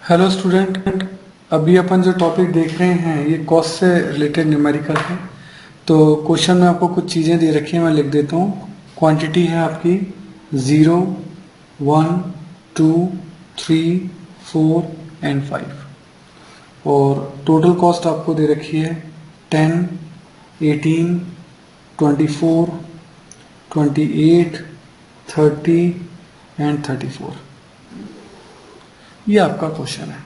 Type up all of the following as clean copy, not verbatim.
Hello student. अभी अपन जो topic देख रहे हैं ये कॉस्ट से रिलेटेड न्यूमेरिकल है। तो क्वेश्चन में आपको कुछ चीज़ें दे रखी हैं, मैं लिख देता हूँ। क्वांटिटी है आपकी 0, 1, 2, 3, 4 एंड 5 और टोटल कॉस्ट आपको दे रखी है 10, 18, 24, 28, 30 एंड 34। ये आपका क्वेश्चन है।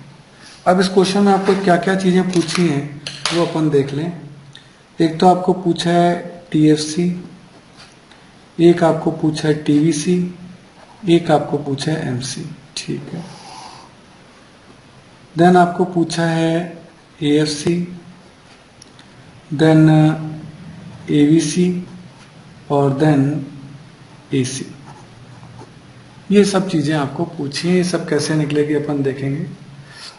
अब इस क्वेश्चन में आपको क्या क्या चीजें पूछी हैं वो अपन देख लें। एक तो आपको पूछा है टीएफसी, एक आपको पूछा है टीवीसी, एक आपको पूछा है एमसी। ठीक है। देन आपको पूछा है एएफसी, देन एवीसी और देन एसी। ये सब चीजें आपको पूछी हैं। ये सब कैसे निकलेगी अपन देखेंगे।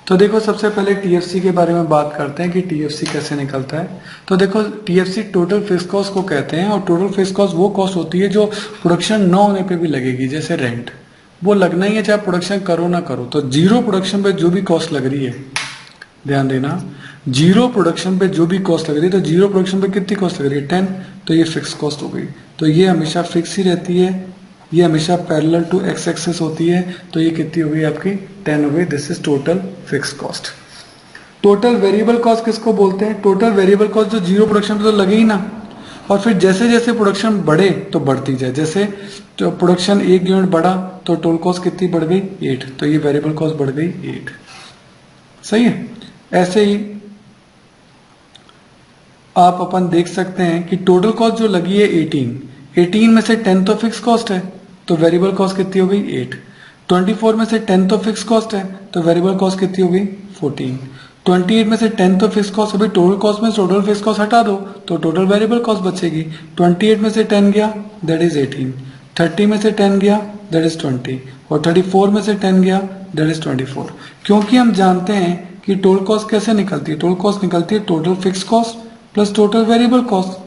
तो देखो, सबसे पहले टीएफसी के बारे में बात करते हैं कि टीएफसी कैसे निकलता है। तो देखो, टीएफसी टोटल फिक्स कॉस्ट को कहते हैं और टोटल फिक्स कॉस्ट वो कॉस्ट होती है जो प्रोडक्शन न होने पे भी लगेगी। जैसे रेंट, वो लगना ही है चाहे प्रोडक्शन करो ना करो। तो जीरो प्रोडक्शन पे जो भी कॉस्ट लग रही है, ध्यान देना, जीरो प्रोडक्शन पे जो भी कॉस्ट लग रही है, तो जीरो प्रोडक्शन पे कितनी कॉस्ट लग रही है 10, तो ये फिक्स कॉस्ट हो गई। तो ये हमेशा फिक्स ही रहती है, ये हमेशा पैरेलल टू एक्स एक्सिस होती है। तो ये कितनी हो गई आपकी 10 हो गई। This is total fix cost. Total variable cost किसको बोलते हैं? टोटल वेरिएबल कॉस्ट जो जीरो प्रोडक्शन पे तो लगे ही ना, और फिर जैसे जैसे प्रोडक्शन बढ़े तो बढ़ती जाए। जैसे तो प्रोडक्शन 1 यूनिट बढ़ा तो टोटल कॉस्ट कितनी बढ़ गई 8, तो ये वेरिएबल कॉस्ट बढ़ गई 8। सही है। ऐसे ही आप अपन देख सकते हैं कि टोटल कॉस्ट जो लगी है 18 में से 10 तो फिक्स कॉस्ट है, तो वेरिएबल कॉस्ट कितनी हो गई 8। 24 में से 10 तो फिक्स कॉस्ट है, तो वेरिएबल कॉस्ट कितनी हो गई 14। 28 में से 10 तो फिक्स कॉस्ट, अभी टोटल कॉस्ट में टोटल फिक्स कॉस्ट हटा दो तो टोटल वेरिएबल कॉस्ट बचेगी। 28 में से 10 गया दैट इज 18, 30 में से 10 गया दैट इज 20 और 34 में से 10 गया दैट इज 24। क्योंकि हम जानते हैं कि टोटल कॉस्ट कैसे निकलती है। टोटल कॉस्ट निकलती है total fix cost plus total variable cost.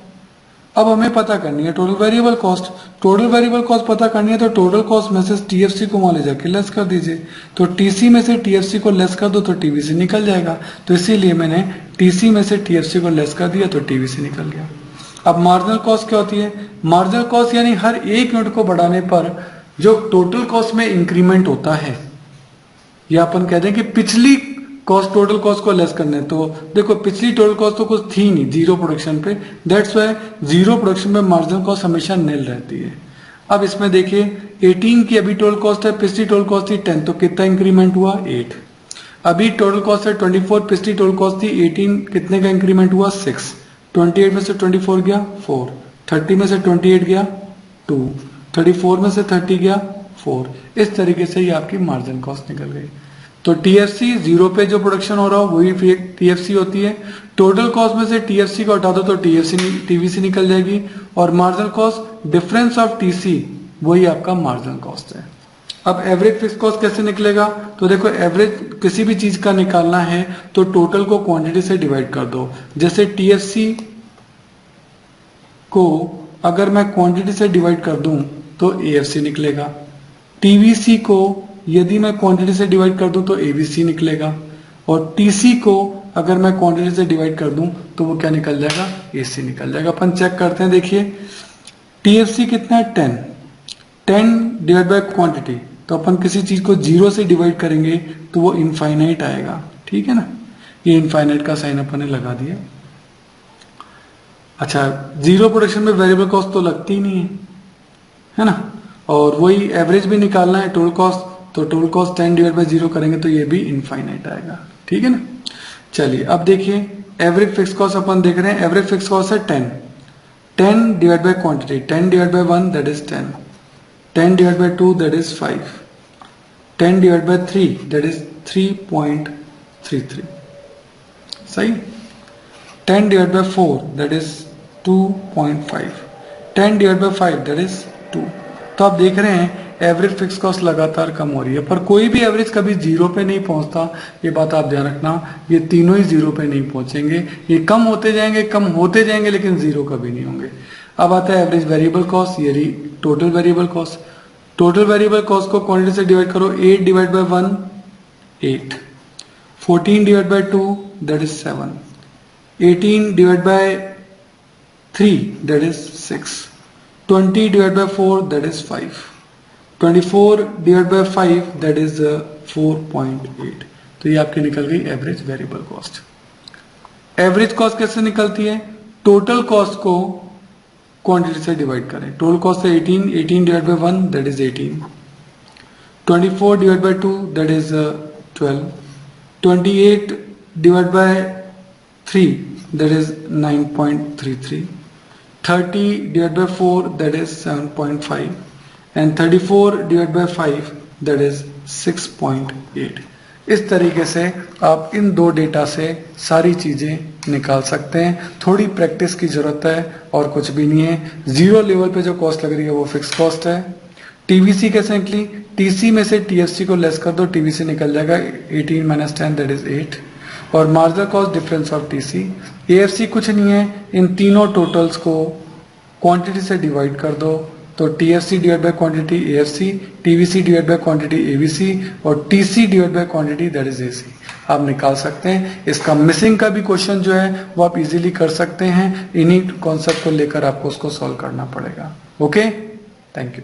अब हमें पता करनी है total variable cost. Total variable cost पता करनी है तो टोटल कॉस्ट में से टीएफसी को वहां ले जाके लेस कर दीजिए। तो टीसी में से टीएफसी को लेस कर दो तो टीवीसी निकल जाएगा। तो इसीलिए मैंने टीसी में से टीएफसी को लेस कर दिया तो टीवीसी निकल गया। अब मार्जिनल कॉस्ट क्या होती है? मार्जिनल कॉस्ट यानी हर एक यूनिट को बढ़ाने पर जो टोटल कॉस्ट में इंक्रीमेंट होता है, या अपन कहते हैं कि पिछली कॉस्ट टोटल कॉस्ट को लेस करने। तो देखो, पिछली टोटल कॉस्ट तो कुछ थी नहीं जीरो प्रोडक्शन पे, दैट्स वाई जीरो प्रोडक्शन पे मार्जिनल कॉस्ट हमेशा निल रहती है। अब इसमें देखिए 18 की अभी टोटल कॉस्ट है, पिछली टोटल कॉस्ट थी 10, तो कितना इंक्रीमेंट हुआ 8। अभी टोटल कॉस्ट है 24, पिछली टोटल कॉस्ट थी 18, कितने का इंक्रीमेंट हुआ 6। 28 में से 24 गया 4, 30 में से 28 गया 2, 34 में से 30 गया 4। इस तरीके से ही आपकी मार्जिन कॉस्ट निकल गई। तो टीएफसी जीरो पे जो प्रोडक्शन हो रहा हो वही टीएफसी होती है। टोटल कॉस्ट में से टीएफसी को हटा दो तो टीवीसी निकल जाएगी, और marginal cost difference of TC वही आपका मार्जिनल कॉस्ट है। अब एवरेज फिक्स कॉस्ट कैसे निकलेगा? तो देखो, एवरेज किसी भी चीज का निकालना है तो टोटल को क्वांटिटी से डिवाइड कर दो। जैसे टीएफसी को अगर मैं क्वांटिटी से डिवाइड कर दूं तो एएफसी निकलेगा। टीवीसी को यदि मैं क्वांटिटी से डिवाइड कर दूं तो एबीसी निकलेगा, और टीसी को अगर मैं क्वांटिटी से डिवाइड कर दूं तो वो क्या निकल जाएगा एसी निकल जाएगा। अपन चेक करते हैं। देखिए, टीएफसी कितना है 10 डिवाइड बाय क्वांटिटी, तो अपन किसी चीज को जीरो से डिवाइड करेंगे तो वो इनफाइनाइट आएगा। ठीक है ना, ये इनफाइनाइट का साइन अपन ने लगा दिया। अच्छा, जीरो प्रोडक्शन में वेरिएबल कॉस्ट तो लगती ही नहीं है ना, और वही एवरेज भी निकालना है टोटल कॉस्ट, तो total cost 10 divide by zero करेंगे तो ये भी इनफाइनाइट आएगा। ठीक है ना। चलिए अब देखिए, एवरेज फिक्स कॉस्ट अपन देख रहे हैं। एवरेज फिक्स कॉस्ट है 10 divide by quantity, 10 divide by 1 that is 10, 10 divide by 2 that is 5, 10 divide by 3 that is 3.33। सही। 10 divide by 4 that is 2.5, 10 divide by 5 that is 2। तो आप देख रहे हैं एवरेज फिक्स कॉस्ट लगातार कम हो रही है, पर कोई भी एवरेज कभी जीरो पे नहीं पहुंचता। ये बात आप ध्यान रखना, ये तीनों ही जीरो पे नहीं पहुंचेंगे, ये कम होते जाएंगे कम होते जाएंगे, लेकिन जीरो कभी नहीं होंगे। अब आता है एवरेज वेरिएबल कॉस्ट, ये रही total variable cost. Total variable cost को क्वांटिटी से डिवाइड करो, 8 divide by 1 8, 14 divided by 2, that is 7. 18 divided by 3, that is 6. 20 divided by 4, that is 5. 24 divided by 5, that is 4.8. तो ये आपकी निकल गई average variable cost. Average cost कैसे निकलती है? टोटल कॉस्ट को क्वांटिटी से डिवाइड करें। टोटल कॉस्ट है 18, 18 divide by 1, that is 18। 24 divide by 2, that is 12। 28 divide by 3, that is 9.33। 30 divide by 4, that is 7.5 and 34 divide by 5, that is 6.8। इस तरीके से आप इन दो डेटा से सारी चीजें निकाल सकते हैं। थोड़ी प्रैक्टिस की जरूरत है और कुछ भी नहीं है। जीरो लेवल पे जो कॉस्ट लग रही है वो फिक्स कॉस्ट है। टीवीसी कैसे निकली? टीसी में से टीएफसी को लेस कर दो, टीवीसी निकल जाएगा 18 माइनस 10, दैट इज 8। और marginal cost difference of TC. AFC कुछ नहीं है, इन तीनों टोटल्स को क्वांटिटी से डिवाइड कर दो, तो TFC divide by quantity AFC, TVC divide by quantity AVC और TC divide by quantity that is AC. आप निकाल सकते हैं। इसका मिसिंग का भी क्वेश्चन जो है वो आप इजीली कर सकते हैं। इन्हीं कॉन्सेप्ट को लेकर आपको उसको सॉल्व करना पड़ेगा। Okay, thank you.